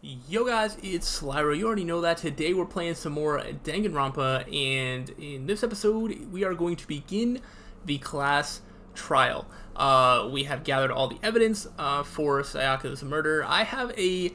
Yo guys, it's slyroh. You already know that. Today we're playing some more Danganronpa, and in this episode we are going to begin the class trial. We have gathered all the evidence for Sayaka's murder. I have a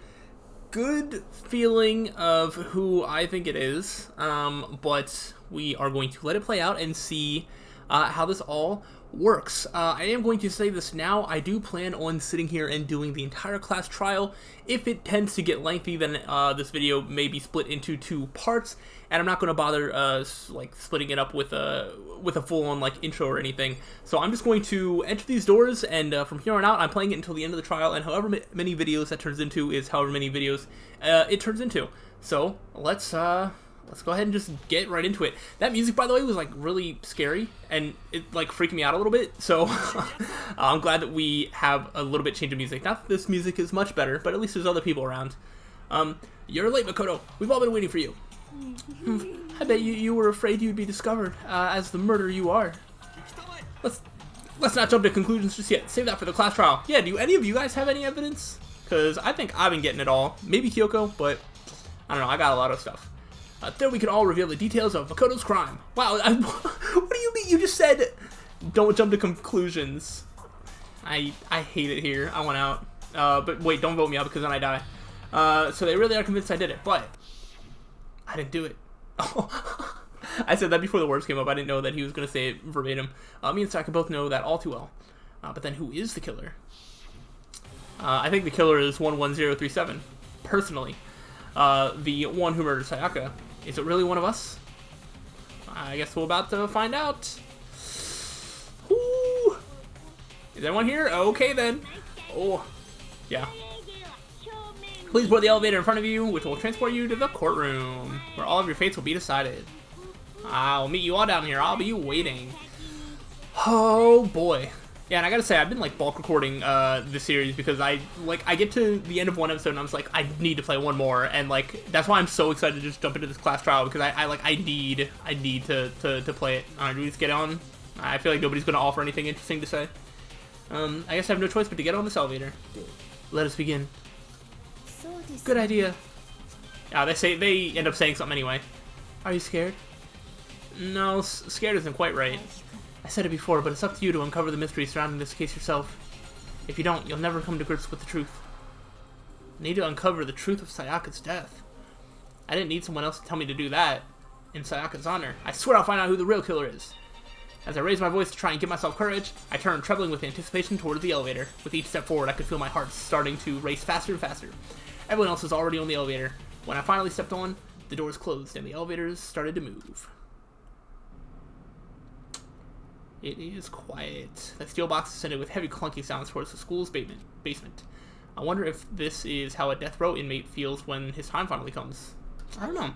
good feeling of who I think it is, but we are going to let it play out and see how this all works. I am going to say this now. I do plan on sitting here and doing the entire class trial. If it tends to get lengthy, then this video may be split into two parts, and I'm not going to bother splitting it up with a full-on intro or anything. So I'm just going to enter these doors, and from here on out, I'm playing it until the end of the trial, and however many videos that turns into is however many videos it turns into. So let's go ahead and just get right into it. That music, by the way, was really scary, and it freaked me out a little bit. So I'm glad that we have a little bit change of music. Not that this music is much better, but at least there's other people around. You're late, Makoto. We've all been waiting for you. I bet you were afraid you'd be discovered as the murderer you are. Let's not jump to conclusions just yet. Save that for the class trial. Yeah, do any of you guys have any evidence? Because I think I've been getting it all. Maybe Kyoko, but I don't know. I got a lot of stuff. Then we can all reveal the details of Makoto's crime. Wow, what do you mean? You just said don't jump to conclusions. I hate it here. I want out. But wait, don't vote me out because then I die. So they really are convinced I did it, but I didn't do it. Oh. I said that before the words came up. I didn't know that he was going to say it verbatim. Me and Saka both know that all too well. But then who is the killer? I think the killer is 11037, personally. The one who murdered Sayaka. Is it really one of us? I guess we're about to find out. Ooh. Is anyone here? Okay then. Oh, yeah. Please board the elevator in front of you, which will transport you to the courtroom, where all of your fates will be decided. I'll meet you all down here. I'll be waiting. Oh boy. Yeah, and I gotta say, I've been bulk recording this series because I get to the end of one episode and I'm just I need to play one more, and that's why I'm so excited to just jump into this class trial, because I need to play it. Do we just get on? I feel like nobody's gonna offer anything interesting to say. I guess I have no choice but to get on this elevator. Let us begin. Good idea. They end up saying something anyway. Are you scared? No, scared isn't quite right. I said it before, but it's up to you to uncover the mystery surrounding this case yourself. If you don't, you'll never come to grips with the truth. I need to uncover the truth of Sayaka's death. I didn't need someone else to tell me to do that. In Sayaka's honor, I swear I'll find out who the real killer is. As I raise my voice to try and give myself courage, I turn trembling with anticipation towards the elevator. With each step forward, I could feel my heart starting to race faster and faster. Everyone else was already on the elevator. When I finally stepped on, the doors closed and the elevators started to move. It is quiet. The steel box descended with heavy clunking sounds towards the school's basement. I wonder if this is how a death row inmate feels when his time finally comes. I don't know.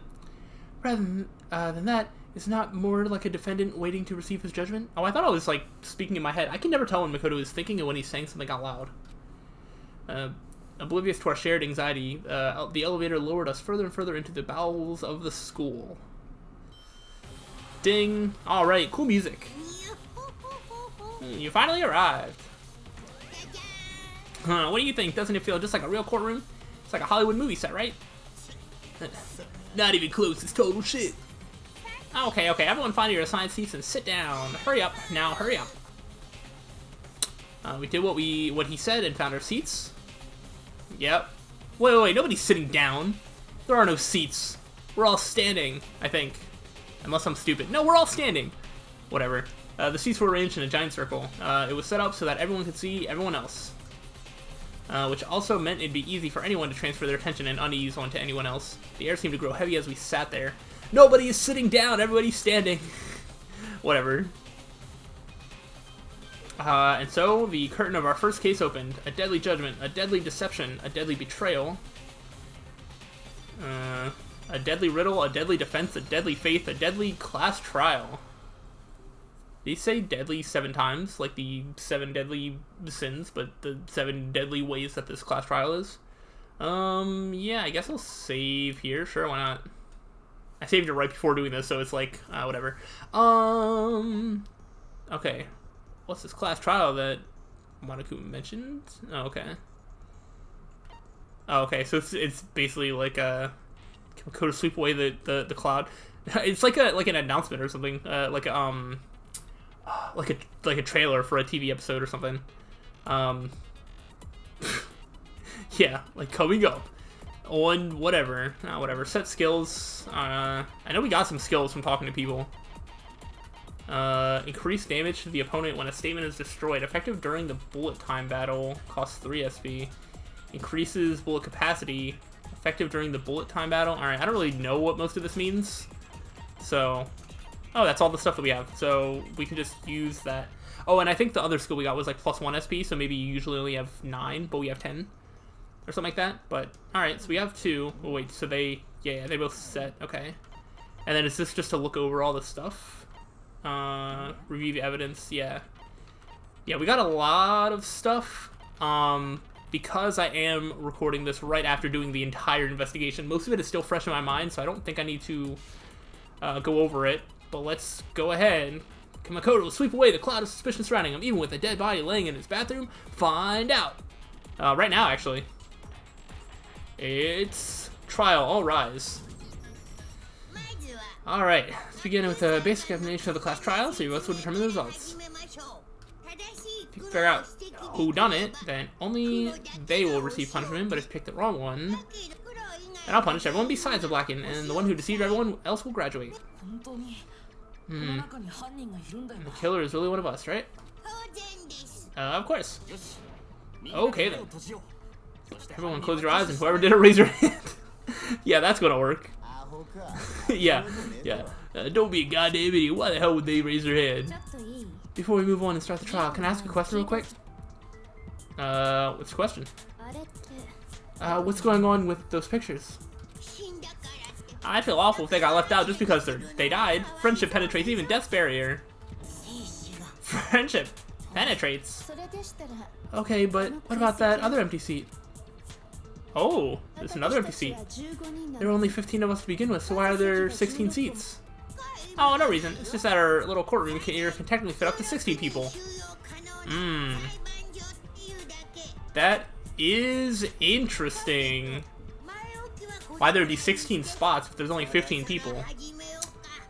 Rather than that, it's not more like a defendant waiting to receive his judgment? Oh, I thought I was speaking in my head. I can never tell when Makoto is thinking and when he's saying something out loud. Oblivious to our shared anxiety, the elevator lowered us further and further into the bowels of the school. Ding! Alright, cool music. You finally arrived. What do you think? Doesn't it feel just like a real courtroom? It's like a Hollywood movie set, right? Not even close, it's total shit. Okay, everyone find your assigned seats and sit down. Hurry up, now hurry up. We did what he said and found our seats. Yep. Wait, nobody's sitting down. There are no seats. We're all standing, I think. Unless I'm stupid. No, we're all standing. Whatever. The seats were arranged in a giant circle. It was set up so that everyone could see everyone else. Which also meant it'd be easy for anyone to transfer their attention and unease onto anyone else. The air seemed to grow heavy as we sat there. Nobody is sitting down, everybody's standing. Whatever. And so, the curtain of our first case opened. A deadly judgment, a deadly deception, a deadly betrayal. A deadly riddle, a deadly defense, a deadly faith, a deadly class trial. They say deadly 7 times, like the 7 deadly sins, but the 7 deadly ways that this class trial is. Yeah, I guess I'll save here. Sure, why not? I saved it right before doing this, so it's whatever. Okay. What's this class trial that Monaku mentioned? Oh, okay. Oh, okay, so it's basically like a Makoto sweep away the cloud. It's like an announcement or something, like a trailer for a TV episode or something. Yeah, like coming up on whatever, whatever. Set skills. I know we got some skills from talking to people. Increase damage to the opponent when a statement is destroyed. Effective during the bullet time battle. Costs 3 SP. Increases bullet capacity. Effective during the bullet time battle. Alright, I don't really know what most of this means. So, oh, that's all the stuff that we have. So we can just use that. Oh, and I think the other skill we got was like plus 1 SP. So maybe you usually only have 9, but we have 10. Or something like that. But, alright, so we have 2. Oh, wait, so they both set. Okay. And then is this just to look over all the stuff? Review the evidence. Yeah, we got a lot of stuff. Because I am recording this right after doing the entire investigation, most of it is still fresh in my mind, so I don't think I need to go over it. But let's go ahead. Can Makoto sweep away the cloud of suspicion surrounding him, even with a dead body laying in his bathroom? Find out. Right now, actually. It's trial. All rise. Alright, let's begin with a basic explanation of the class trial, so you both will determine the results. If you figure out who done it, then only they will receive punishment, but if you pick the wrong one, then I'll punish everyone besides the Blacken, and the one who deceived everyone else will graduate. The killer is really one of us, right? Of course. Okay then. Everyone close your eyes, and whoever did it, raise your hand. Yeah, that's gonna work. yeah. Don't be a goddamn idiot. Why the hell would they raise their hand? Before we move on and start the trial, can I ask a question real quick? What's the question? What's going on with those pictures? I feel awful if they got left out just because they died. Friendship penetrates even death's barrier. Friendship penetrates? Okay, but what about that other empty seat? Oh, there's another empty seat. There are only 15 of us to begin with, so why are there 16 seats? Oh, no reason. It's just that our little courtroom here can technically fit up to 16 people. That is interesting. Why there'd be 16 spots if there's only 15 people?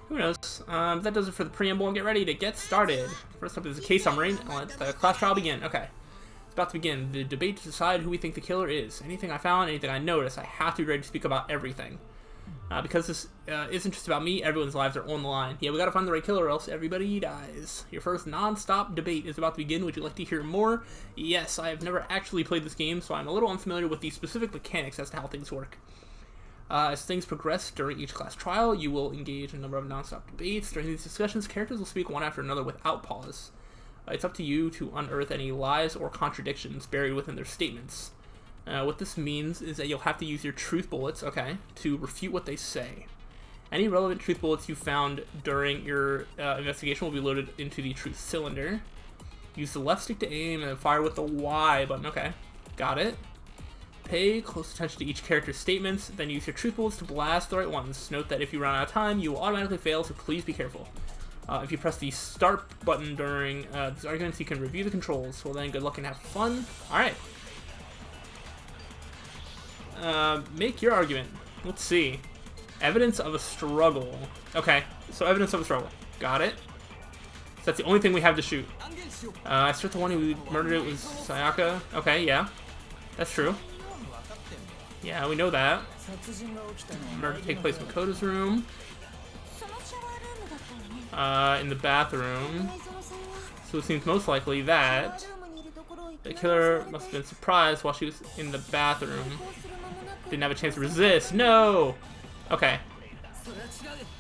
Who knows? That does it for the preamble, and get ready to get started. First up is the case summary, and let the class trial begin. Okay. It's about to begin. The debate to decide who we think the killer is. Anything I found, anything I noticed, I have to be ready to speak about everything. Because this isn't just about me, everyone's lives are on the line. Yeah, we gotta find the right killer or else everybody dies. Your first non-stop debate is about to begin. Would you like to hear more? Yes, I have never actually played this game, so I'm a little unfamiliar with the specific mechanics as to how things work. As things progress during each class trial, you will engage in a number of non-stop debates. During these discussions, characters will speak one after another without pause. It's up to you to unearth any lies or contradictions buried within their statements. What this means is that you'll have to use your truth bullets, okay, to refute what they say. Any relevant truth bullets you found during your investigation will be loaded into the truth cylinder. Use the left stick to aim and fire with the Y button, okay. Got it. Pay close attention to each character's statements, then use your truth bullets to blast the right ones. Note that if you run out of time, you will automatically fail, so please be careful. If you press the start button during these arguments, you can review the controls. Well then, good luck and have fun. Alright. Make your argument. Let's see. Evidence of a struggle. Okay, so evidence of a struggle. Got it. So that's the only thing we have to shoot. I start the one who murdered it was Sayaka. Okay, yeah. That's true. Yeah, we know that. Murder take place in Makoto's room. In the bathroom. So it seems most likely that the killer must have been surprised while she was in the bathroom. Didn't have a chance to resist. No! Okay.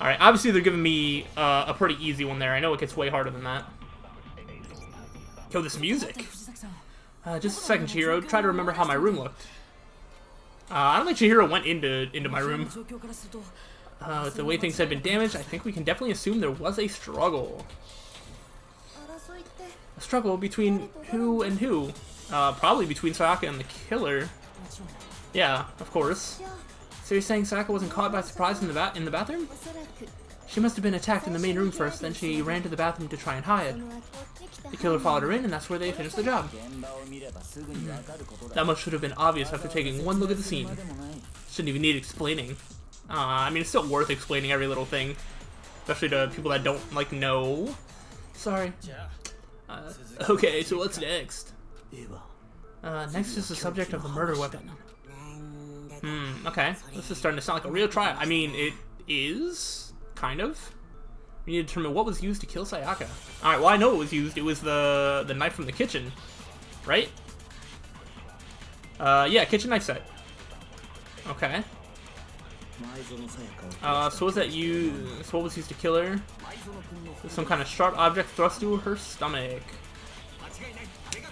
Alright, obviously they're giving me a pretty easy one there. I know it gets way harder than that. Yo, this music. Just a second, Chihiro. Try to remember how my room looked. I don't think Chihiro went into my room. With the way things had been damaged, I think we can definitely assume there was a struggle. A struggle between who and who? Probably between Sayaka and the killer. Yeah, of course. So you're saying Sayaka wasn't caught by surprise in the bathroom? She must have been attacked in the main room first, then she ran to the bathroom to try and hide. The killer followed her in, and that's where they finished the job. That much should have been obvious after taking one look at the scene. Shouldn't even need explaining. I mean, it's still worth explaining every little thing. Especially to people that don't, like, know. Sorry. Okay, so what's next? Next is the subject of the murder weapon. Okay. This is starting to sound like a real trial. I mean, it is, kind of. We need to determine what was used to kill Sayaka. Alright, well, I know it was used. It was the knife from the kitchen. Right? Yeah, kitchen knife set. Okay. So was that used? So what was used to kill her? Some kind of sharp object thrust through her stomach.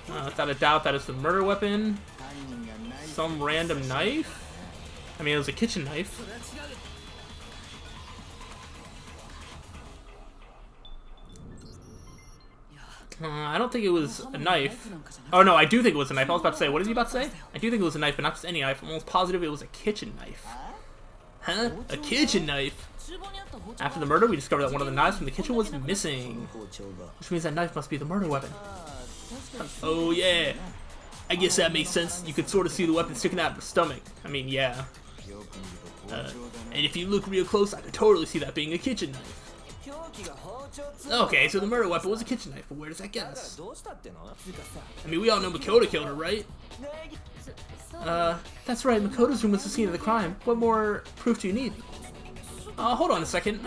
Without a doubt, that is the murder weapon. Some random knife. I mean, it was a kitchen knife. I don't think it was a knife. Oh no, I do think it was a knife. I was about to say, what is he about to say? I do think it was a knife, but not just any knife. I'm almost positive it was a kitchen knife. Huh? A kitchen knife? After the murder, we discovered that one of the knives from the kitchen was missing. Which means that knife must be the murder weapon. Oh yeah. I guess that makes sense. You could sort of see the weapon sticking out of her stomach. I mean, yeah. And if you look real close, I could totally see that being a kitchen knife. Okay, so the murder weapon was a kitchen knife, but where does that get us? I mean, we all know Makoto killed her, right? That's right, Makoto's room was the scene of the crime. What more proof do you need? Hold on a second,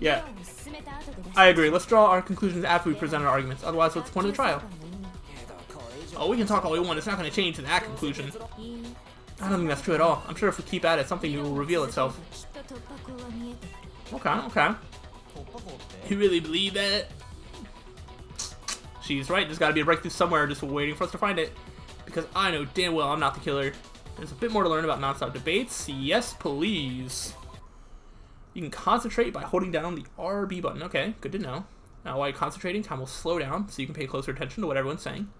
yeah. I agree, let's draw our conclusions after we present our arguments, otherwise what's the point of the trial? Oh, we can talk all we want, it's not going to change to that conclusion. I don't think that's true at all. I'm sure if we keep at it, something new will reveal itself. Okay. You really believe that? She's right, there's gotta be a breakthrough somewhere just waiting for us to find it. Because I know damn well I'm not the killer. There's a bit more to learn about non-stop debates. Yes, please. You can concentrate by holding down the RB button. Okay, good to know. Now while you're concentrating, time will slow down so you can pay closer attention to what everyone's saying.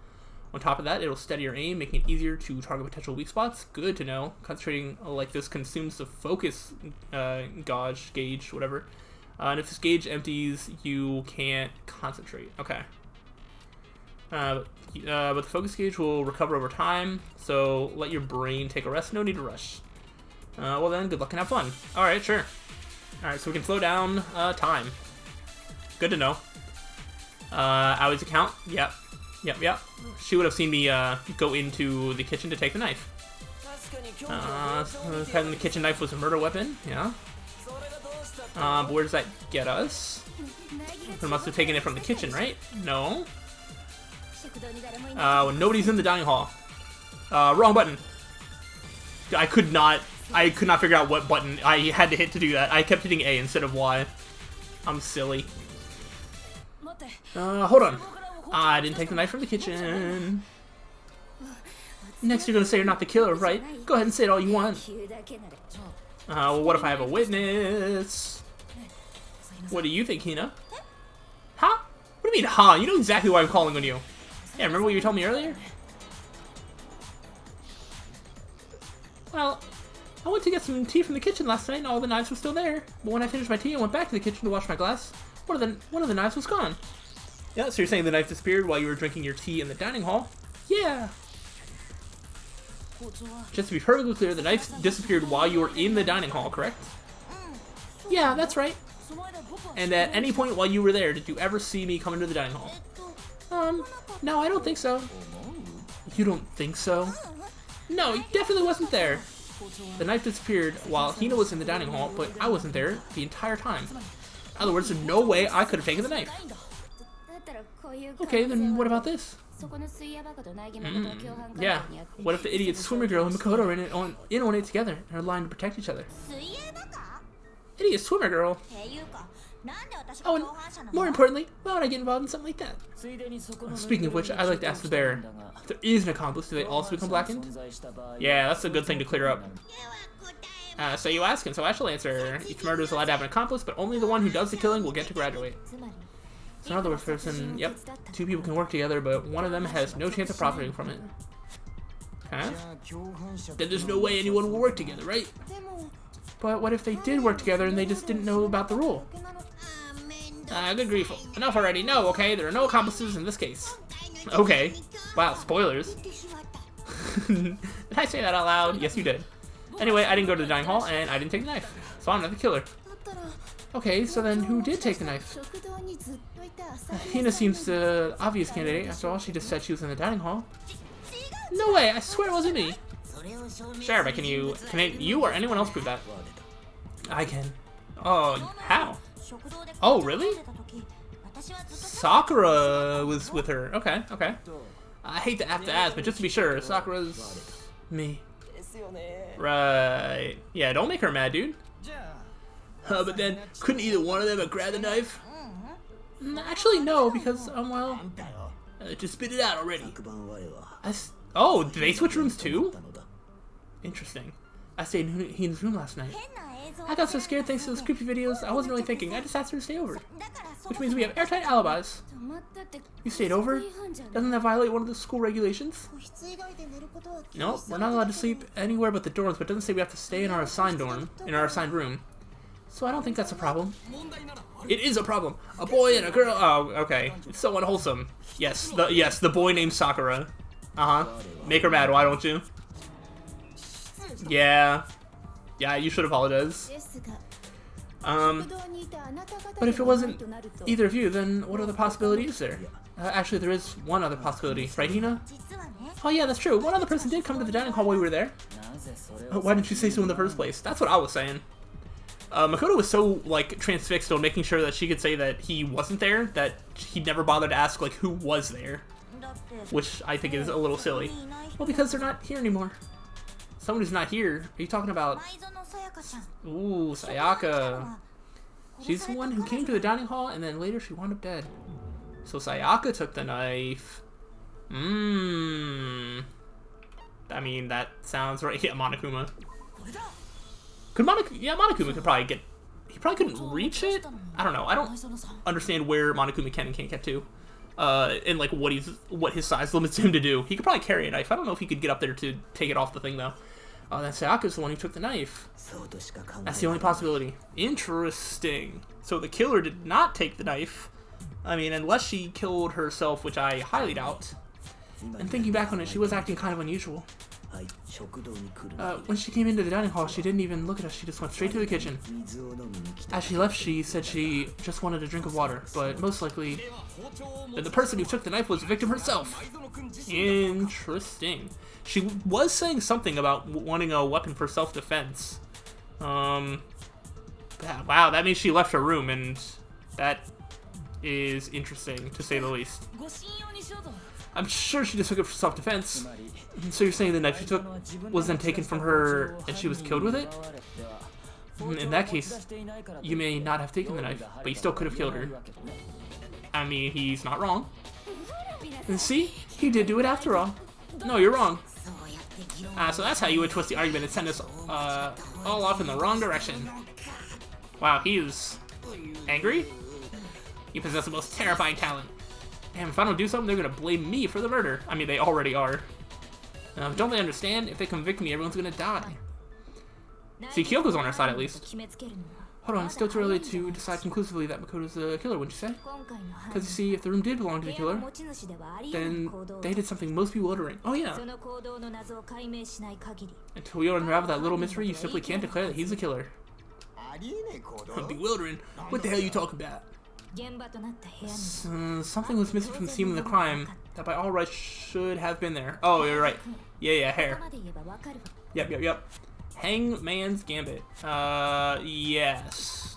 On top of that, it'll steady your aim, making it easier to target potential weak spots. Good to know. Concentrating like this consumes the focus gauge, whatever. And if this gauge empties, you can't concentrate. Okay. But the focus gauge will recover over time, so let your brain take a rest. No need to rush. Well then, good luck and have fun. Alright, sure. Alright, so we can slow down time. Good to know. Aoi's account? Yep. She would have seen me go into the kitchen to take the knife. Having the kitchen knife was a murder weapon, yeah. But where does that get us? We must have taken it from the kitchen, right? No. When nobody's in the dining hall. Wrong button. I could not figure out what button I had to hit to do that. I kept hitting A instead of Y. I'm silly. Hold on. I didn't take the knife from the kitchen. Next you're gonna say you're not the killer, right? Go ahead and say it all you want. Well, what if I have a witness? What do you think, Hina? Huh? What do you mean, huh? You know exactly why I'm calling on you. Yeah, remember what you told me earlier? Well, I went to get some tea from the kitchen last night and all the knives were still there. But when I finished my tea and went back to the kitchen to wash my glass, one of the knives was gone. Yeah, so you're saying the knife disappeared while you were drinking your tea in the dining hall? Yeah. Just to be perfectly clear, the knife disappeared while you were in the dining hall, correct? Yeah, that's right. And at any point while you were there, did you ever see me come into the dining hall? No, I don't think so. You don't think so? No, he definitely wasn't there. The knife disappeared while Hina was in the dining hall, but I wasn't there the entire time. In other words, there's no way I could have taken the knife. Okay, then what about this? Yeah, what if the idiot swimmer girl and Makoto are in on it together and are lying to protect each other? Idiot swimmer girl? Oh, and more importantly, why would I get involved in something like that? Speaking of which, I'd like to ask the bearer, if there is an accomplice, do they also become blackened? Yeah, that's a good thing to clear up. So you ask, and so I shall answer. Each murder is allowed to have an accomplice, but only the one who does the killing will get to graduate. So in other words, yep, two people can work together, but one of them has no chance of profiting from it. Okay. Then there's no way anyone will work together, right? But what if they did work together and they just didn't know about the rule? Good grief. Enough already. No, okay? There are no accomplices in this case. Okay. Wow, spoilers. Did I say that out loud? Yes, you did. Anyway, I didn't go to the dining hall, and I didn't take the knife. So I'm not the killer. Okay, so then who did take the knife? Hina seems the obvious candidate. After all, she just said she was in the dining hall. No way! I swear it wasn't me. Sure, but can you or anyone else prove that? I can. Oh, how? Oh, really? Sakura was with her. Okay, okay. I hate to have to ask, but just to be sure, Sakura's me. Right. Yeah, don't make her mad, dude. But then, couldn't either one of them have grabbed the knife? Actually, no, because, well, just spit it out already. Oh, did they switch rooms too? Interesting. I stayed in Hina's room last night. I got so scared thanks to those creepy videos, I wasn't really thinking. I just asked her to stay over. Which means we have airtight alibis. You stayed over? Doesn't that violate one of the school regulations? Nope, we're not allowed to sleep anywhere but the dorms, but it doesn't say we have to stay in our assigned dorm, in our assigned room. So I don't think that's a problem. It is a problem. A boy and a girl. Oh, okay. It's so unwholesome. Yes, the boy named Sakura. Make her mad, why don't you? Yeah. Yeah, you should apologize. But if it wasn't either of you, then what other possibility is there? Actually, there is one other possibility, right, Hina? Oh yeah, that's true. One other person did come to the dining hall while we were there. Why didn't you say so in the first place? That's what I was saying. Makoto was so, like, transfixed on making sure that she could say that he wasn't there, that he never bothered to ask, like, who was there. Which I think is a little silly. Well, because they're not here anymore. Someone who's not here. Are you talking about... Ooh, Sayaka. She's the one who came to the dining hall, and then later she wound up dead. So Sayaka took the knife. I mean, that sounds right. Yeah, Monokuma. Could Monokuma could probably get... He probably couldn't reach it? I don't know. I don't understand where Monokuma can and can't get to. And like what his size limits him to do. He could probably carry a knife. I don't know if he could get up there to take it off the thing though. Then Sayaka's the one who took the knife. That's the only possibility. Interesting. So the killer did not take the knife. I mean, unless she killed herself, which I highly doubt. And thinking back on it, she was acting kind of unusual. When she came into the dining hall, she didn't even look at us. She just went straight to the kitchen. As she left, she said she just wanted a drink of water, but most likely the person who took the knife was the victim herself. Interesting. She was saying something about wanting a weapon for self-defense. Wow, that means she left her room, and that is interesting, to say the least. I'm sure she just took it for self-defense. So you're saying the knife she took was then taken from her and she was killed with it? In that case, you may not have taken the knife, but you still could have killed her. I mean, he's not wrong. And see? He did do it after all. No, you're wrong. So that's how you would twist the argument and send us all off in the wrong direction. Wow, he is angry? You possess the most terrifying talent. Damn, if I don't do something, they're gonna blame me for the murder. I mean, they already are. Don't they understand? If they convict me, everyone's gonna die. See, Kyoko's on our side at least. Hold on, it's still too early to decide conclusively that Makoto's the killer, wouldn't you say? Because you see, if the room did belong to the killer, then they did something most bewildering. Oh yeah. Until we unravel that little mystery, you simply can't declare that he's the killer. Bewildering? What the hell are you talking about? Something was missing from the scene of the crime that by all rights should have been there. Oh, you're right. Yeah, hair. Yep. Hangman's Gambit. Yes.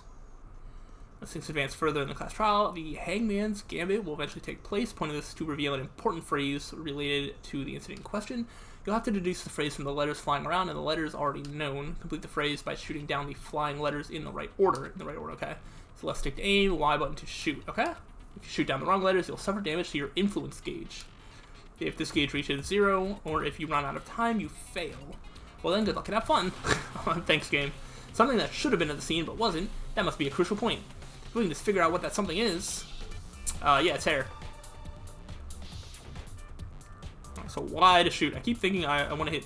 As things advance further in the class trial, the Hangman's Gambit will eventually take place. Point of this is to reveal an important phrase related to the incident in question. You'll have to deduce the phrase from the letters flying around, and the letters already known. Complete the phrase by shooting down the flying letters in the right order. Okay? So left stick to aim, Y button to shoot, okay? If you shoot down the wrong letters, you'll suffer damage to your influence gauge. If this gauge reaches 0, or if you run out of time, you fail. Well then, good luck and have fun. Thanks, game. Something that should have been at the scene, but wasn't. That must be a crucial point. If we can just figure out what that something is. Yeah, it's hair. Alright, so Y to shoot. I keep thinking I want to hit.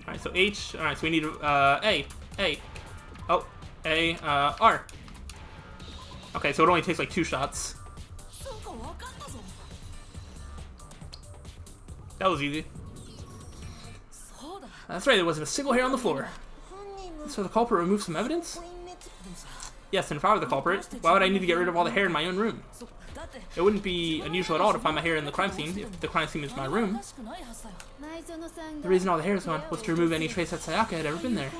Alright, so H. Alright, so we need A. Oh, A, R. Okay, so it only takes like 2 shots. That was easy. That's right, there wasn't a single hair on the floor. So the culprit removed some evidence? Yes, and if I were the culprit, why would I need to get rid of all the hair in my own room? It wouldn't be unusual at all to find my hair in the crime scene if the crime scene is my room. The reason all the hair is gone was to remove any trace that Sayaka had ever been there.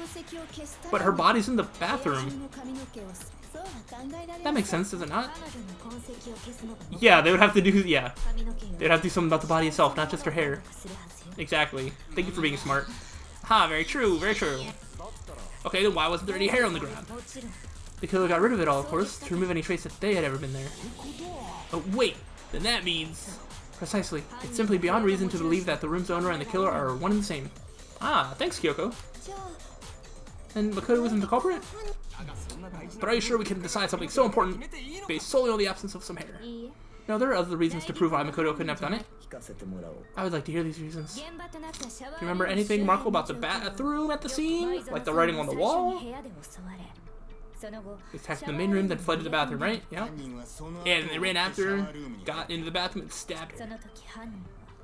But her body's in the bathroom. That makes sense, does it not? Yeah, they would have to do, yeah. They'd have to do something about the body itself, not just her hair. Exactly. Thank you for being smart. Ha, very true, very true. Okay, then why wasn't there any hair on the ground? The killer got rid of it all, of course, to remove any trace that they had ever been there. Oh, wait! Then that means... Precisely. It's simply beyond reason to believe that the room's owner and the killer are one and the same. Ah, thanks, Kyoko. And Makoto wasn't the culprit? But are you sure we can decide something so important based solely on the absence of some hair? No, there are other reasons to prove why Makoto couldn't have done it. I would like to hear these reasons. Do you remember anything remarkable about the bathroom at the scene? Like the writing on the wall? They attacked the main room, then fled to the bathroom, right? Yeah. And they ran after, got into the bathroom, and stabbed her.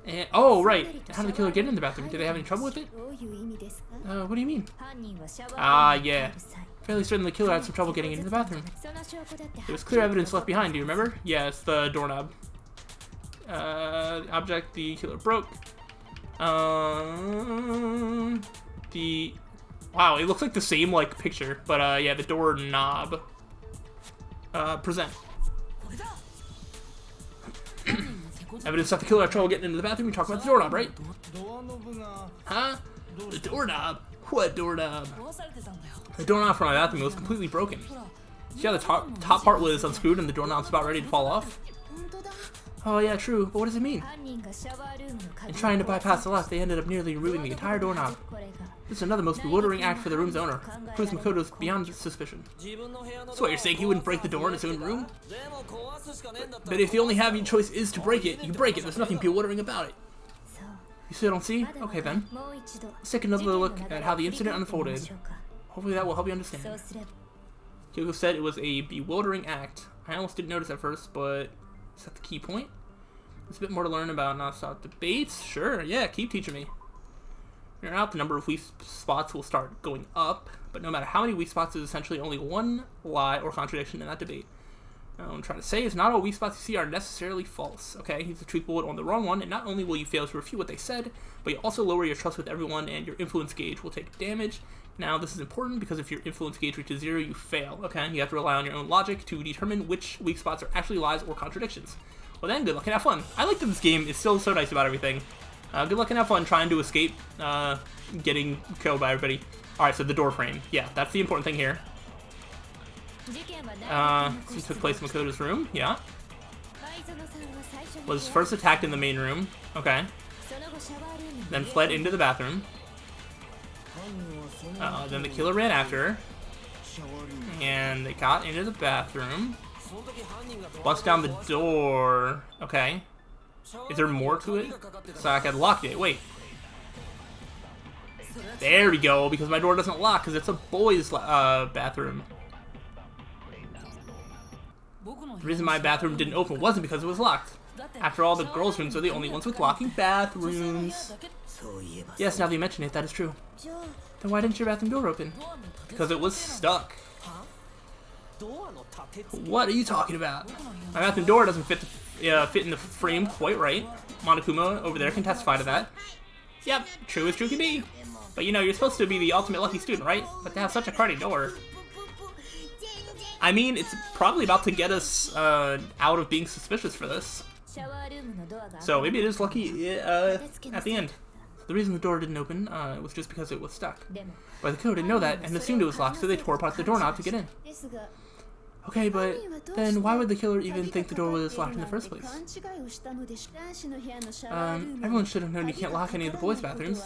And, oh, right. How did the killer get in the bathroom? Did they have any trouble with it? What do you mean? Ah, yeah. Fairly certain the killer had some trouble getting into the bathroom. There was clear evidence left behind, do you remember? Yeah, it's the doorknob. Object the killer broke. Wow, it looks like the same, like, picture. But, yeah, the doorknob. Present. Evidence that the killer had trouble getting into the bathroom. You're talking about the doorknob, right? Huh? The doorknob? What doorknob? The doorknob for my bathroom was completely broken. See how the top part was unscrewed and the doorknob's about ready to fall off? Oh yeah, true, but what does it mean? In trying to bypass the lock, they ended up nearly removing the entire doorknob. This is another most bewildering act for the room's owner. Proves Makoto's beyond suspicion. So what, you're saying he wouldn't break the door in his own room? But if the only having choice is to break it, you break it. There's nothing bewildering about it. You still don't see? Okay then. Let's take another look at how the incident unfolded. Hopefully that will help you understand. Kyoko said it was a bewildering act. I almost didn't notice at first, but is that the key point? There's a bit more to learn about non-stop debates. Sure, yeah, keep teaching me. When you're out, the number of weak spots will start going up, but no matter how many weak spots, there's essentially only one lie or contradiction in that debate. What I'm trying to say is not all weak spots you see are necessarily false, okay? Use the truth bullet on the wrong one, and not only will you fail to refute what they said, but you also lower your trust with everyone, and your influence gauge will take damage. Now, this is important because if your influence gauge reaches 0, you fail, okay? You have to rely on your own logic to determine which weak spots are actually lies or contradictions. Well then, good luck and have fun. I like that this game is still so nice about everything. Good luck and have fun trying to escape getting killed by everybody. Alright, so the door frame. Yeah, that's the important thing here. So took place in Makoto's room, yeah. Was first attacked in the main room, okay. Then fled into the bathroom. Then the killer ran after her. And they got into the bathroom. Bust down the door, okay. Is there more to it? So I could lock it, wait. There we go, because my door doesn't lock, because it's a boys' bathroom. The reason my bathroom didn't open wasn't because it was locked. After all, the girls' rooms are the only ones with locking bathrooms. Yes, now that you mention it, that is true. Then why didn't your bathroom door open? Because it was stuck. What are you talking about? My bathroom door doesn't fit in the frame quite right. Monokuma over there can testify to that. Yep, true as true can be. But you know, you're supposed to be the ultimate lucky student, right? But to have such a cruddy door... I mean, it's probably about to get us out of being suspicious for this. So maybe it is lucky at the end. The reason the door didn't open was just because it was stuck. But the killer didn't know that and assumed it was locked, so they tore apart the doorknob to get in. Okay, but then why would the killer even think the door was locked in the first place? Everyone should have known you can't lock any of the boys' bathrooms.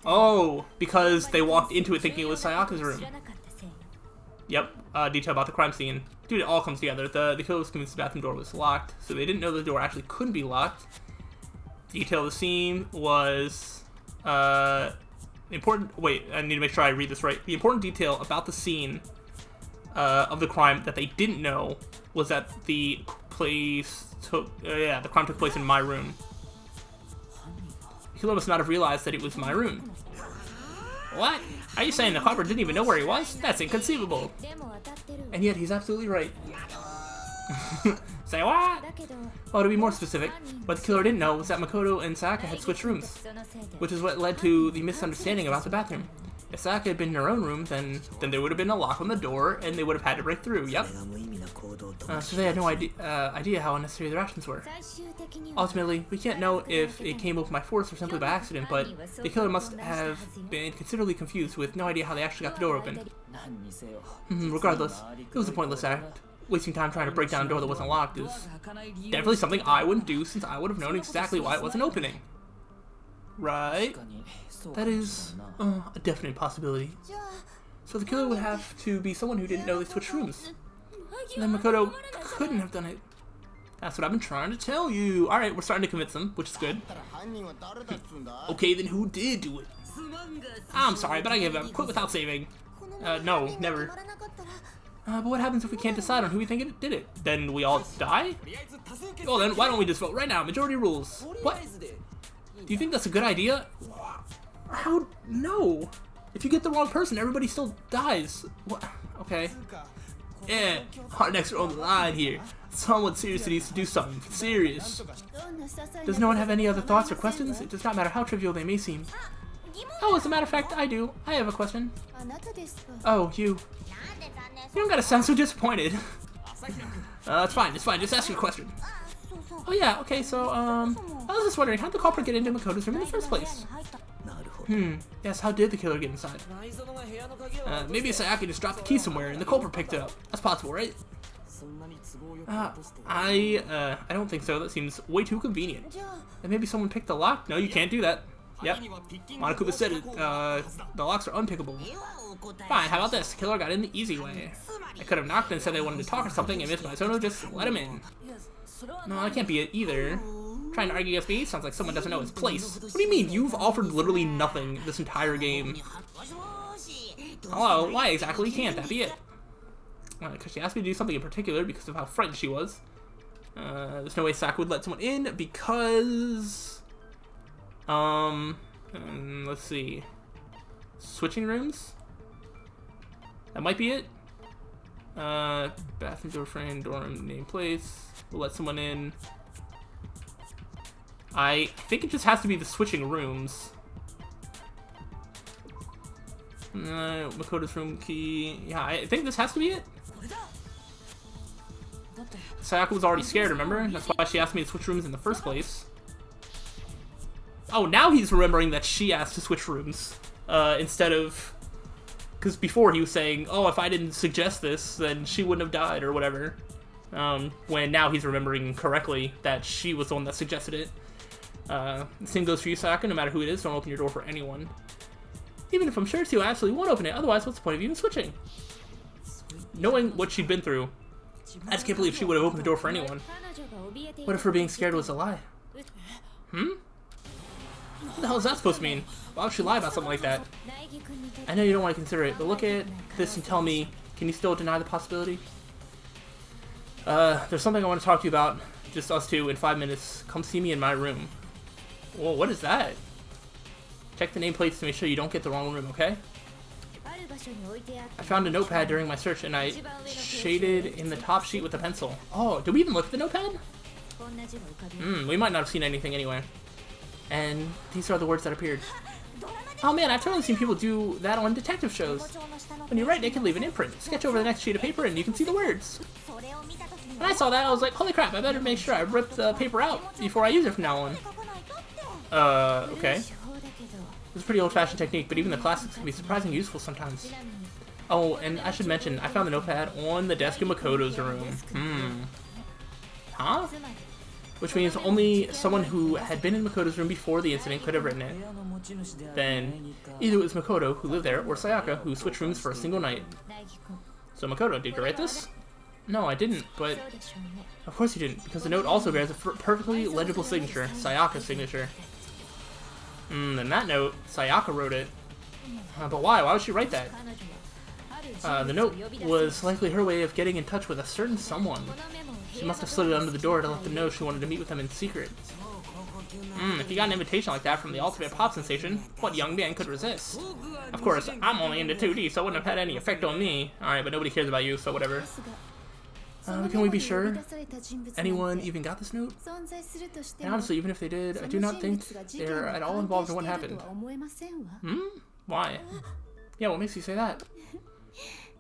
Oh, because they walked into it thinking it was Sayaka's room. Yep, detail about the crime scene. Dude, it all comes together. The killer was convinced the bathroom door was locked, so they didn't know the door actually couldn't be locked. Detail of the scene was, wait, I need to make sure I read this right. The important detail about the scene of the crime that they didn't know was that the crime took place in my room. The killer must not have realized that it was my room. What? Are you saying the culprit didn't even know where he was? That's inconceivable. And yet he's absolutely right. Say what? Well, to be more specific, what the killer didn't know was that Makoto and Sayaka had switched rooms, which is what led to the misunderstanding about the bathroom. If Sayaka had been in her own room, then there would have been a lock on the door, and they would have had to break through. Yep. So they had no idea how unnecessary their actions were. Ultimately, we can't know if it came open by force or simply by accident, but the killer must have been considerably confused with no idea how they actually got the door open. Regardless, it was a pointless act. Wasting time trying to break down a door that wasn't locked is definitely something I wouldn't do, since I would have known exactly why it wasn't opening. Right? That is a definite possibility. So the killer would have to be someone who didn't know they switched rooms. And then Makoto couldn't have done it. That's what I've been trying to tell you. Alright, we're starting to convince them, which is good. Okay, then who did do it? I'm sorry, but I gave up. Quit without saving. No, never. But what happens if we can't decide on who we think did it? Then we all die? Well then, why don't we just vote right now? Majority rules. What? Do you think that's a good idea? How? No. If you get the wrong person, everybody still dies. What? Okay. Yeah, our necks are on the line here. Someone seriously needs to do something serious. Does no one have any other thoughts or questions? It does not matter how trivial they may seem. Oh, as a matter of fact, I do. I have a question. Oh, you. You don't gotta sound so disappointed. It's fine, just ask your question. Oh yeah, okay, so, I was just wondering, how'd the culprit get into Makoto's room in the first place? Yes, how did the killer get inside? Maybe Sayaka just dropped the key somewhere and the culprit picked it up. That's possible, right? I don't think so. That seems way too convenient. And maybe someone picked the lock? No, you can't do that. Yep. Monokuma said it. The locks are unpickable. Fine, how about this? The killer got in the easy way. I could have knocked and said they wanted to talk or something, and Miss Misono just let him in. No, that can't be it either. Trying to argue against me sounds like someone doesn't know his place. What do you mean? You've offered literally nothing this entire game. Hello, why exactly can't that be it? Because she asked me to do something in particular because of how frightened she was. There's no way Sayaka would let someone in because... let's see. Switching rooms? That might be it. Bathroom door frame, dorm name place. We'll let someone in. I think it just has to be the switching rooms. Makoto's room key. Yeah, I think this has to be it. Sayaka was already scared, remember? That's why she asked me to switch rooms in the first place. Oh, now he's remembering that she asked to switch rooms. Instead of... Because before he was saying, oh, if I didn't suggest this, then she wouldn't have died, or whatever. When now he's remembering correctly that she was the one that suggested it. The same goes for you, Sayaka. No matter who it is, don't open your door for anyone. Even if I'm sure she absolutely won't open it, otherwise what's the point of even switching? Knowing what she'd been through, I just can't believe she would have opened the door for anyone. What if her being scared was a lie? What the hell is that supposed to mean? Why would she lie about something like that? I know you don't want to consider it, but look at this and tell me, can you still deny the possibility? There's something I want to talk to you about, just us two, in 5 minutes. Come see me in my room. Whoa, what is that? Check the nameplates to make sure you don't get the wrong room, okay? I found a notepad during my search and I shaded in the top sheet with a pencil. Oh, did we even look at the notepad? We might not have seen anything anyway. And these are the words that appeared. Oh man, I've totally seen people do that on detective shows. When you write, they can leave an imprint. Sketch over the next sheet of paper and you can see the words. When I saw that, I was like, holy crap, I better make sure I rip the paper out before I use it from now on. Okay. It's a pretty old-fashioned technique, but even the classics can be surprisingly useful sometimes. Oh, and I should mention, I found the notepad on the desk in Makoto's room. Huh? Which means only someone who had been in Makoto's room before the incident could have written it. Then, either it was Makoto, who lived there, or Sayaka, who switched rooms for a single night. So Makoto, did you write this? No, I didn't, but... Of course you didn't, because the note also bears a perfectly legible signature, Sayaka's signature. And that note, Sayaka wrote it. But why? Why would she write that? The note was likely her way of getting in touch with a certain someone. She must have slid it under the door to let them know she wanted to meet with them in secret. If you got an invitation like that from the ultimate pop sensation, what young man could resist? Of course, I'm only into 2D, so it wouldn't have had any effect on me. Alright, but nobody cares about you, so whatever. Can we be sure anyone even got this note? And honestly, even if they did, I do not think they're at all involved in what happened. Why? Yeah, what makes you say that?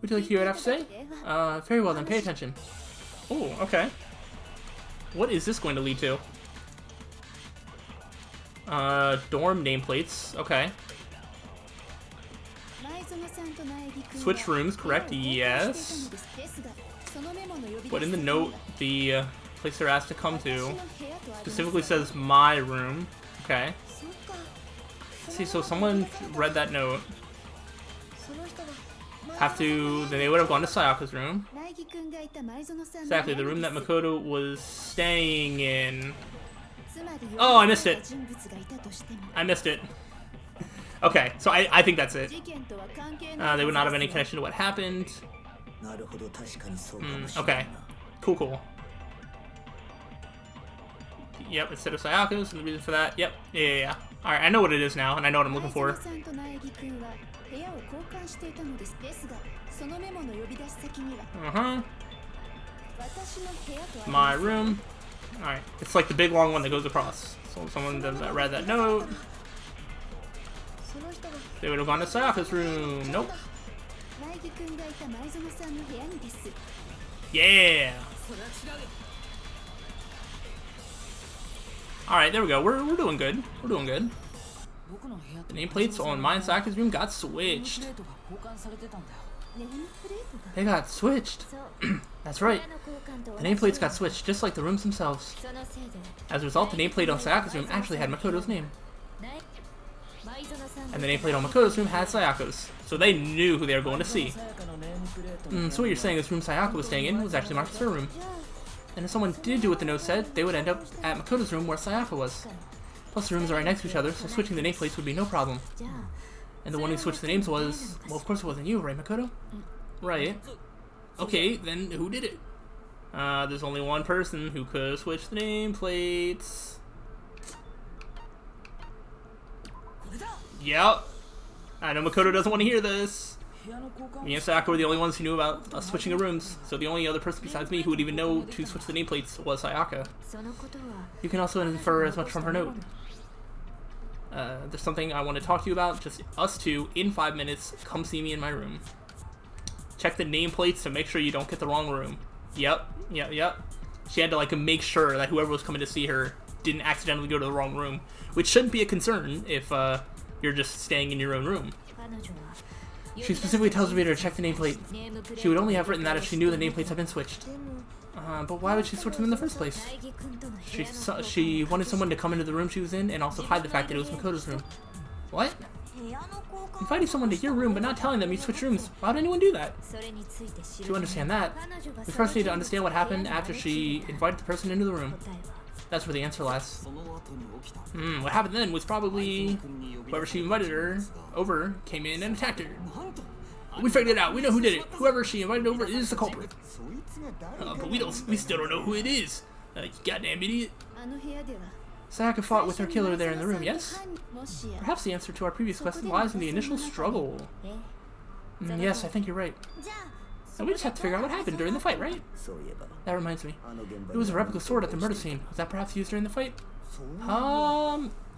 Would you like to hear what I have to say? Very well then, pay attention. Oh, okay. What is this going to lead to? Dorm nameplates, okay. Switch rooms, correct, yes. But in the note, the place they're asked to come to specifically says my room, okay. See, so someone read that note. Then they would have gone to Sayaka's room. Exactly, the room that Makoto was staying in. Oh, I missed it. I missed it. Okay, so I think that's it. They would not have any connection to what happened. Okay, cool. Yep, instead of Sayaka's, and the reason for that, yep, yeah. Alright, I know what it is now, and I know what I'm looking for. My room. Alright, it's like the big long one that goes across. So someone read that note. They would have gone to Sayaka's room. Nope. Yeah! Alright, there we go. We're doing good. We're doing good. The nameplates on mine and Sayaka's room got switched. They got switched. That's right. The nameplates got switched, just like the rooms themselves. As a result, the nameplate on Sayaka's room actually had Makoto's name. And the nameplate on Makoto's room had Sayaka's. So they knew who they were going to see. So what you're saying is room Sayaka was staying in was actually marked as her room. And if someone did do what the note said, they would end up at Makoto's room where Sayaka was. Plus the rooms are right next to each other, so switching the nameplates would be no problem. And the one who switched the names was... Well, of course it wasn't you, right, Makoto? Right. Okay, then who did it? There's only one person who could switch the nameplates. Yep. I know Makoto doesn't want to hear this. Me and Sayaka were the only ones who knew about us switching of rooms, so the only other person besides me who would even know to switch the nameplates was Sayaka. You can also infer as much from her note. There's something I want to talk to you about, just us two, in 5 minutes. Come see me in my room. Check the nameplates to make sure you don't get the wrong room. Yep. She had to like make sure that whoever was coming to see her didn't accidentally go to the wrong room, which shouldn't be a concern if you're just staying in your own room. She specifically tells me to check the nameplate. She would only have written that if she knew the nameplates had been switched. But why would she switch them in the first place? She wanted someone to come into the room she was in and also hide the fact that it was Makoto's room. What? Inviting someone to your room but not telling them you switched rooms. Why would anyone do that? To understand that, we first need to understand what happened after she invited the person into the room. That's where the answer lies. What happened then was probably whoever she invited her over came in and attacked her. We figured it out. We know who did it. Whoever she invited over is the culprit. But we still don't know who it is. You goddamn idiot. Sayaka fought with her killer there in the room, yes? Perhaps the answer to our previous question lies in the initial struggle. Yes, I think you're right. And we just have to figure out what happened during the fight, right? That reminds me. It was a replica sword at the murder scene. Was that perhaps used during the fight?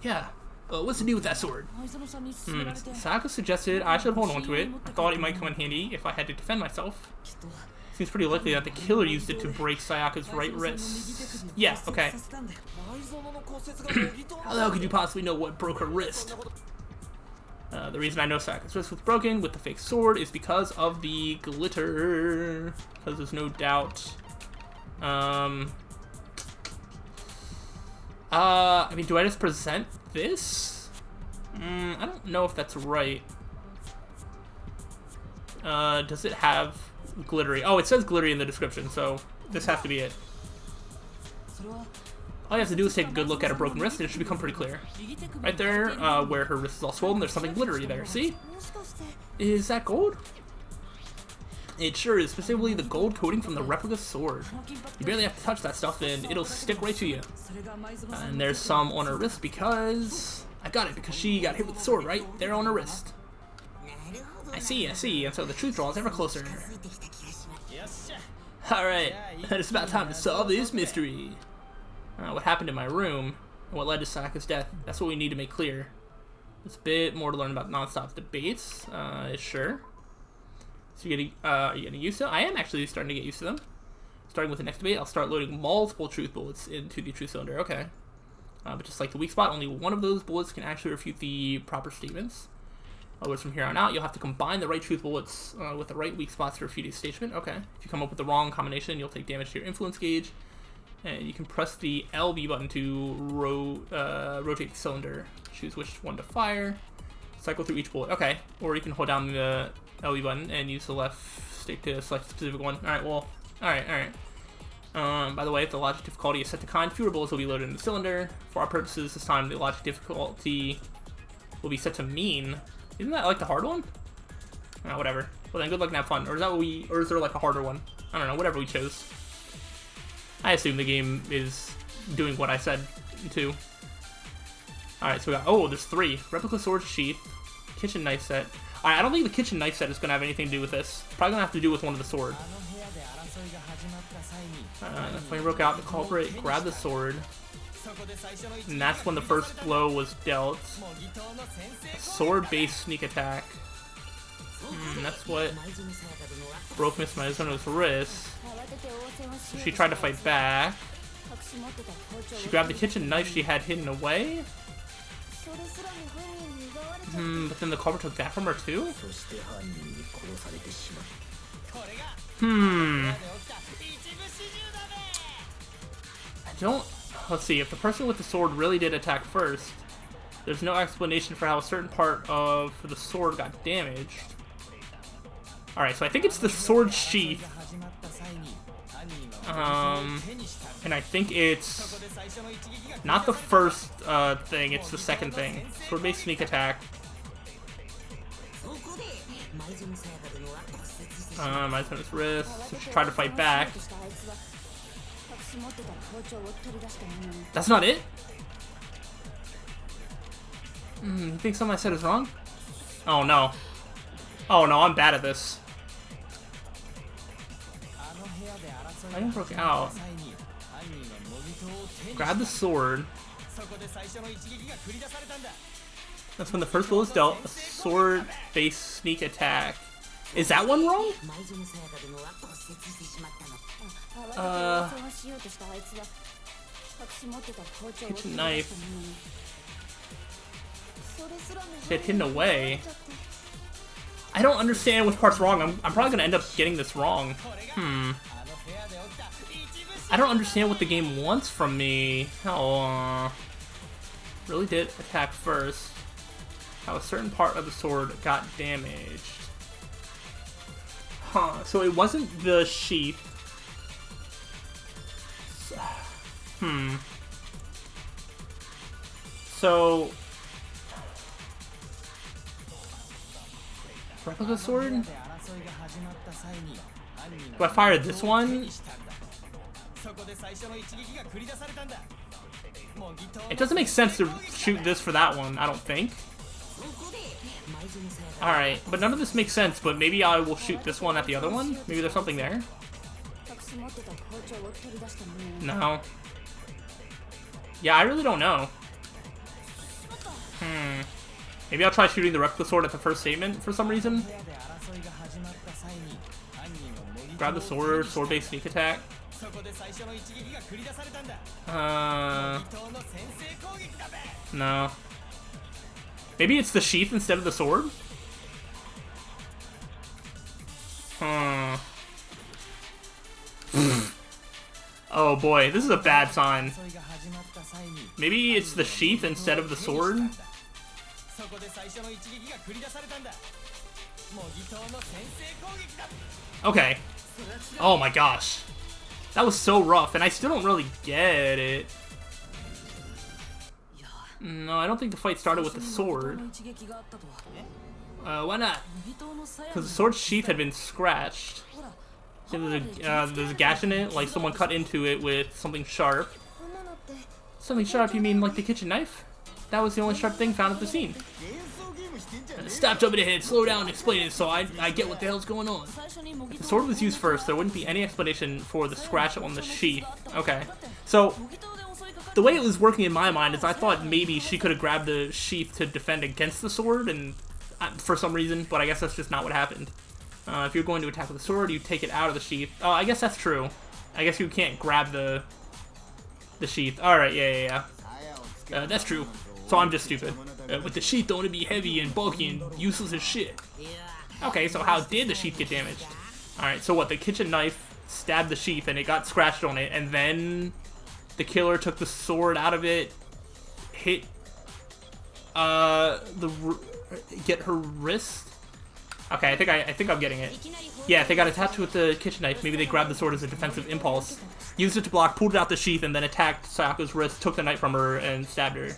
Yeah. What's the deal with that sword? Sayaka suggested I should hold on to it. I thought it might come in handy if I had to defend myself. Seems pretty likely that the killer used it to break Sayaka's right wrist. Yeah, okay. How the hell could you possibly know what broke her wrist? The reason I know Sayaka's wrist was broken with the fake sword is because of the glitter. Because there's no doubt. I mean, do I just present this? I don't know if that's right. Does it have glittery? Oh, it says glittery in the description, so this has to be it. All you have to do is take a good look at her broken wrist and it should become pretty clear. Right there, where her wrist is all swollen, there's something glittery there. See? Is that gold? It sure is, specifically the gold coating from the replica sword. You barely have to touch that stuff and it'll stick right to you. And there's some on her wrist because... I got it, because she got hit with the sword right there on her wrist. I see, and so the truth draws ever closer. Alright, it's about time to solve this mystery. What happened in my room, and what led to Saka's death, that's what we need to make clear. There's a bit more to learn about non-stop debates, sure. So are you getting used to them? I am actually starting to get used to them. Starting with the next debate, I'll start loading multiple truth bullets into the truth cylinder, okay. But just like the weak spot, only one of those bullets can actually refute the proper statements. Otherwise, from here on out, you'll have to combine the right truth bullets with the right weak spots to refute each statement. Okay. If you come up with the wrong combination, you'll take damage to your influence gauge. And you can press the LB button to rotate the cylinder. Choose which one to fire. Cycle through each bullet. Okay. Or you can hold down the LB button and use the left stick to select a specific one. Alright, well. Alright. By the way, if the logic difficulty is set to kind, fewer bullets will be loaded in the cylinder. For our purposes, this time the logic difficulty will be set to mean. Isn't that like the hard one? Whatever. Well then, good luck and have fun. Or is that what or is there like a harder one? I don't know, whatever we chose. I assume the game is doing what I said to. Alright, so we got, oh, there's 3. Replica sword sheath, kitchen knife set. Alright, I don't think the kitchen knife set is going to have anything to do with this. It's probably going to have to do with one of the sword. That's when he broke out, the culprit grabbed the sword. And that's when the first blow was dealt. A sword-based sneak attack. That's what broke Miss Mizuno's wrist. So she tried to fight back. She grabbed the kitchen knife she had hidden away. But then the culprit took that from her too? I don't... Let's see, if the person with the sword really did attack first, there's no explanation for how a certain part of the sword got damaged. Alright, so I think it's the sword sheath. And I think it's not the first thing, it's the second thing. Sword-based sneak attack. Mizuno's wrist, so she tried to fight back. That's not it? You think something I said is wrong? Oh no. Oh no, I'm bad at this. I broke out. Grab the sword. That's when the first blow is dealt. A sword-based sneak attack. Is that one wrong? Kitchen knife. She had hidden away. I don't understand which part's wrong. I'm probably gonna end up getting this wrong. I don't understand what the game wants from me. How really did attack first. How a certain part of the sword got damaged. So it wasn't the sheath. So replica sword? Do I fire this one? It doesn't make sense to shoot this for that one, I don't think. Alright, but none of this makes sense, but maybe I will shoot this one at the other one? Maybe there's something there? No. Yeah, I really don't know. Maybe I'll try shooting the replica sword at the first statement for some reason. Grab the sword, sword-based sneak attack. No. Maybe it's the sheath instead of the sword? Oh boy, this is a bad sign. Maybe it's the sheath instead of the sword? Okay. Oh my gosh. That was so rough, and I still don't really get it. No, I don't think the fight started with the sword. Why not? Because the sword's sheath had been scratched. There's a gash in it, like someone cut into it with something sharp. Something sharp, you mean like the kitchen knife? That was the only sharp thing found at the scene. Stop jumping ahead, slow down and explain it so I get what the hell's going on. If the sword was used first, there wouldn't be any explanation for the scratch on the sheath. Okay, so the way it was working in my mind is I thought maybe she could have grabbed the sheath to defend against the sword, and for some reason, but I guess that's just not what happened. If you're going to attack with the sword, you take it out of the sheath. Oh, I guess that's true. I guess you can't grab the sheath. Alright, yeah. That's true. So I'm just stupid. With the sheath, don't want to be heavy and bulky and useless as shit. Okay, so how did the sheath get damaged? Alright, so what, the kitchen knife stabbed the sheath and it got scratched on it, and then the killer took the sword out of it, hit, get her wrist? Okay, I think I'm getting it. Yeah, if they got attached with the kitchen knife, maybe they grabbed the sword as a defensive impulse, used it to block, pulled it out the sheath, and then attacked Sayaka's wrist, took the knife from her, and stabbed her.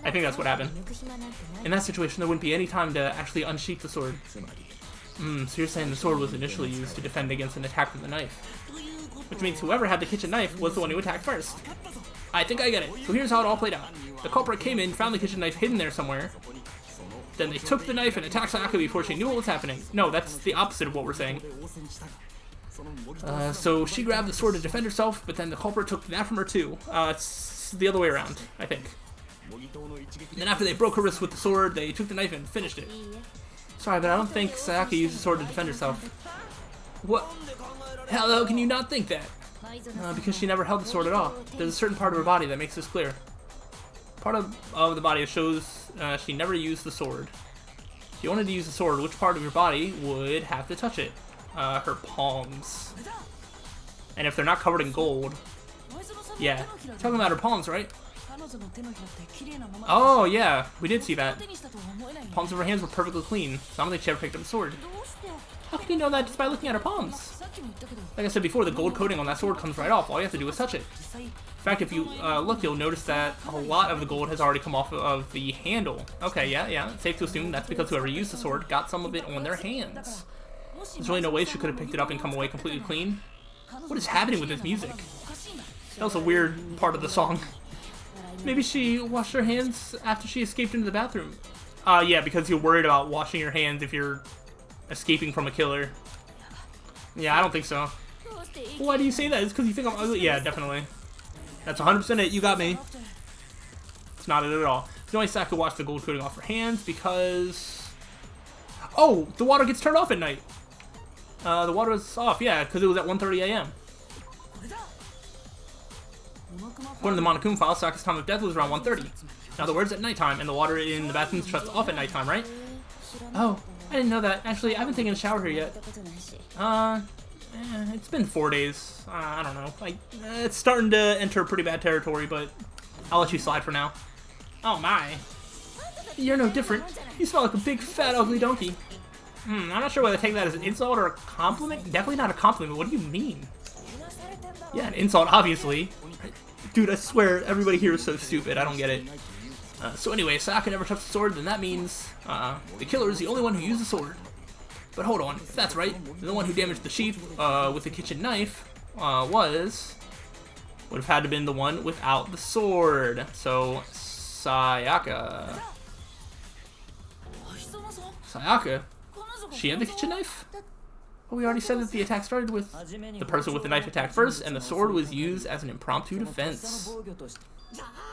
I think that's what happened. In that situation, there wouldn't be any time to actually unsheath the sword. So you're saying the sword was initially used to defend against an attack with the knife. Which means whoever had the kitchen knife was the one who attacked first. I think I get it. So here's how it all played out. The culprit came in, found the kitchen knife hidden there somewhere. Then they took the knife and attacked Sayaka before she knew what was happening. No, that's the opposite of what we're saying. So she grabbed the sword to defend herself, but then the culprit took that from her too. It's the other way around, I think. And then after they broke her wrist with the sword, they took the knife and finished it. Sorry, but I don't think Sayaka used the sword to defend herself. What? How can you not think that? Because she never held the sword at all. There's a certain part of her body that makes this clear. Part of the body that shows she never used the sword. If you wanted to use the sword, which part of your body would have to touch it? Her palms. And if they're not covered in gold... Yeah. Talking about her palms, right? Oh, yeah. We did see that. Palms of her hands were perfectly clean, so I don't think she ever picked up a sword. How can you know that just by looking at her palms? Like I said before, the gold coating on that sword comes right off. All you have to do is touch it. In fact, if you look, you'll notice that a lot of the gold has already come off of the handle. Okay, yeah. It's safe to assume that's because whoever used the sword got some of it on their hands. There's really no way she could have picked it up and come away completely clean. What is happening with this music? That was a weird part of the song. Maybe she washed her hands after she escaped into the bathroom. Yeah, because you're worried about washing your hands if you're escaping from a killer. Yeah, I don't think so. Why do you say that? It's because you think I'm ugly? Yeah, definitely. That's 100% it. You got me. It's not it at all. The only Sayaka washed the gold coating off her hands because... Oh! The water gets turned off at night. The water was off, yeah, because it was at 1:30 a.m. According to the Monokuma file, Sayaka's time of death was around 1:30. In other words, at nighttime, and the water in the bathroom shuts off at nighttime, right? Oh, I didn't know that. Actually, I haven't taken a shower here yet. It's been 4 days. I don't know. It's starting to enter pretty bad territory, but I'll let you slide for now. Oh my. You're no different. You smell like a big, fat, ugly donkey. I'm not sure whether to take that as an insult or a compliment. Definitely not a compliment. What do you mean? Yeah, an insult, obviously. Dude, I swear, everybody here is so stupid. I don't get it. So anyway, Sayaka never touched the sword, then that means the killer is the only one who used the sword. But hold on, if that's right, then the one who damaged the sheath with the kitchen knife would have had to been the one without the sword. So, Sayaka. She had the kitchen knife? Well, we already said that the attack started with the person with the knife attacked first, and the sword was used as an impromptu defense.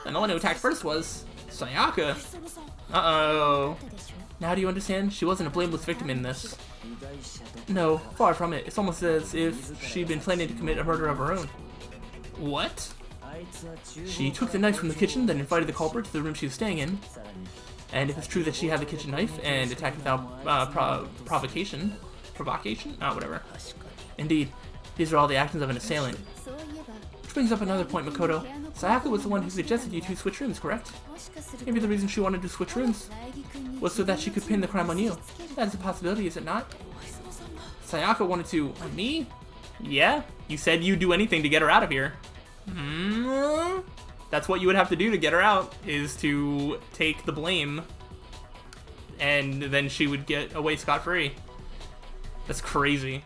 And the one who attacked first was Sayaka. Uh-oh. Now do you understand? She wasn't a blameless victim in this. No, far from it. It's almost as if she'd been planning to commit a murder of her own. What? She took the knife from the kitchen, then invited the culprit to the room she was staying in. And if it's true that she had the kitchen knife and attacked without provocation? Whatever. Indeed, these are all the actions of an assailant. Which brings up another point, Makoto. Sayaka was the one who suggested you two switch rooms, correct? Maybe the reason she wanted to switch rooms was so that she could pin the crime on you. That's a possibility, is it not? Sayaka wanted to... Me? Yeah? You said you'd do anything to get her out of here. That's what you would have to do to get her out, is to take the blame, and then she would get away scot-free. That's crazy.